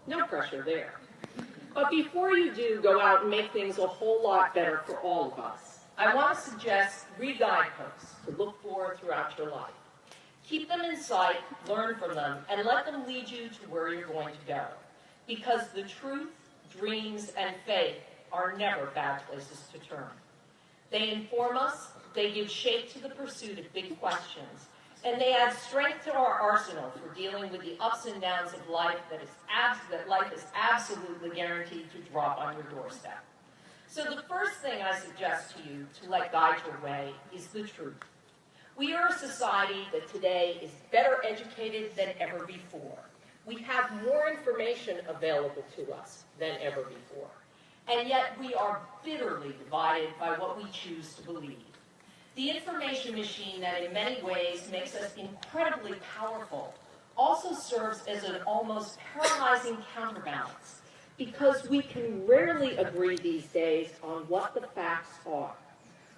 No pressure there. But before you do go out and make things a whole lot better for all of us, I want to suggest 3 guideposts to look for throughout your life. Keep them in sight, learn from them, and let them lead you to where you're going to go. Because the truth, dreams, and faith are never bad places to turn. They inform us, they give shape to the pursuit of big questions, and they add strength to our arsenal for dealing with the ups and downs of life that life is absolutely guaranteed to drop on your doorstep. So the first thing I suggest to you to let guide your way is the truth. We are a society that today is better educated than ever before. We have more information available to us than ever before. And yet we are bitterly divided by what we choose to believe. The information machine that in many ways makes us incredibly powerful also serves as an almost paralyzing counterbalance, because we can rarely agree these days on what the facts are.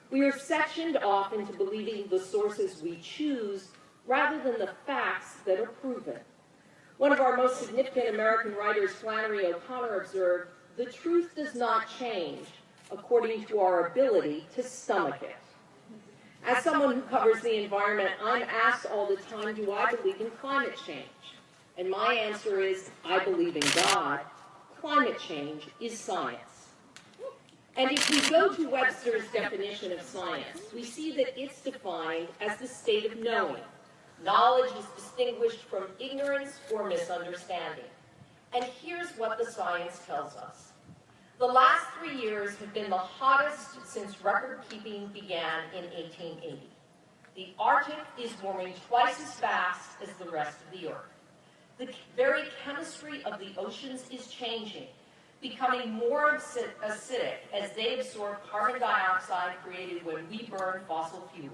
We are sectioned off into believing the sources we choose rather than the facts that are proven. One of our most significant American writers, Flannery O'Connor, observed, "The truth does not change according to our ability to stomach it." As someone who covers the environment, I'm asked all the time, do I believe in climate change? And my answer is, I believe in God. Climate change is science. And if we go to Webster's definition of science, we see that it's defined as the state of knowing. Knowledge is distinguished from ignorance or misunderstanding. And here's what the science tells us. The last 3 years have been the hottest since record-keeping began in 1880. The Arctic is warming twice as fast as the rest of the Earth. The very chemistry of the oceans is changing, becoming more acidic as they absorb carbon dioxide created when we burn fossil fuels.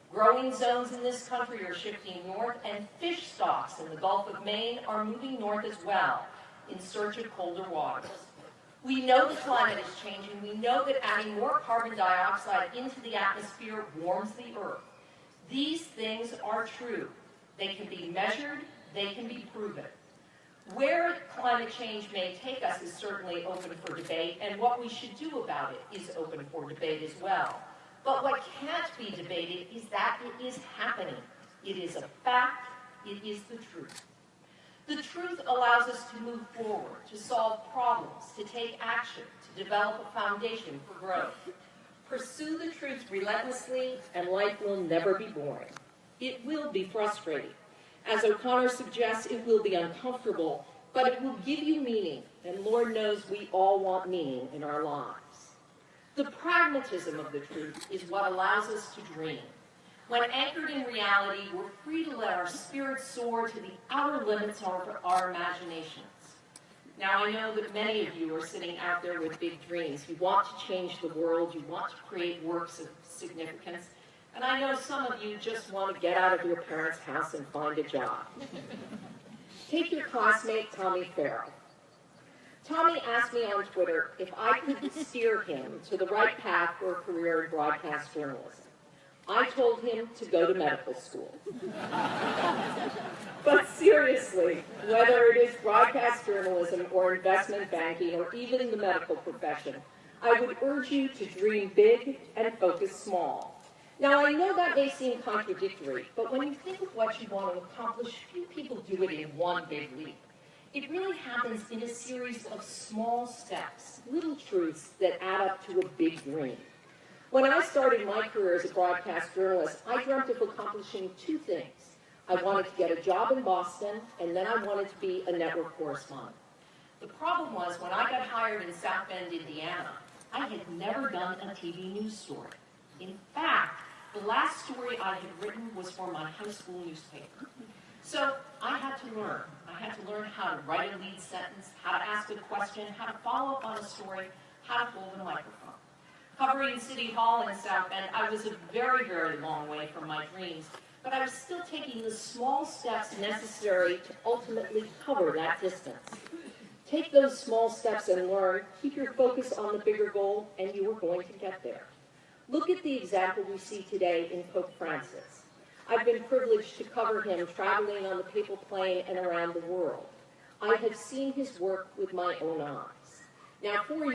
Growing zones in this country are shifting north, and fish stocks in the Gulf of Maine are moving north as well, in search of colder waters. We know the climate is changing. We know that adding more carbon dioxide into the atmosphere warms the Earth. These things are true. They can be measured. They can be proven. Where climate change may take us is certainly open for debate, and what we should do about it is open for debate as well. But what can't be debated is that it is happening. It is a fact. It is the truth. The truth allows us to move forward, to solve problems, to take action, to develop a foundation for growth. Pursue the truth relentlessly, and life will never be boring. It will be frustrating. As O'Connor suggests, it will be uncomfortable, but it will give you meaning, and Lord knows we all want meaning in our lives. The pragmatism of the truth is what allows us to dream. When anchored in reality, we're free to let our spirits soar to the outer limits of our imaginations. Now, I know that many of you are sitting out there with big dreams. You want to change the world. You want to create works of significance. And I know some of you just want to get out of your parents' house and find a job. Take your classmate, Tommy Farrell. Tommy asked me on Twitter if I could steer him to the right path for a career in broadcast journalism. I told him to go to medical school. But seriously, whether it is broadcast journalism or investment banking or even the medical profession, I would urge you to dream big and focus small. Now, I know that may seem contradictory, but when you think of what you want to accomplish, few people do it in one big leap. It really happens in a series of small steps, little truths that add up to a big dream. When I started my career as a broadcast journalist, I dreamt of accomplishing 2 things. I wanted to get a job in Boston, and then I wanted to be a network correspondent. The problem was, when I got hired in South Bend, Indiana, I had never done a TV news story. In fact, the last story I had written was for my high school newspaper. So I had to learn. I had to learn how to write a lead sentence, how to ask a question, how to follow up on a story, how to hold a microphone. Covering City Hall in South Bend, I was a very, very long way from my dreams, but I was still taking the small steps necessary to ultimately cover that distance. Take those small steps and learn, keep your focus on the bigger goal, and you are going to get there. Look at the example we see today in Pope Francis. I've been privileged to cover him traveling on the papal plane and around the world. I have seen his work with my own eyes. Now, 4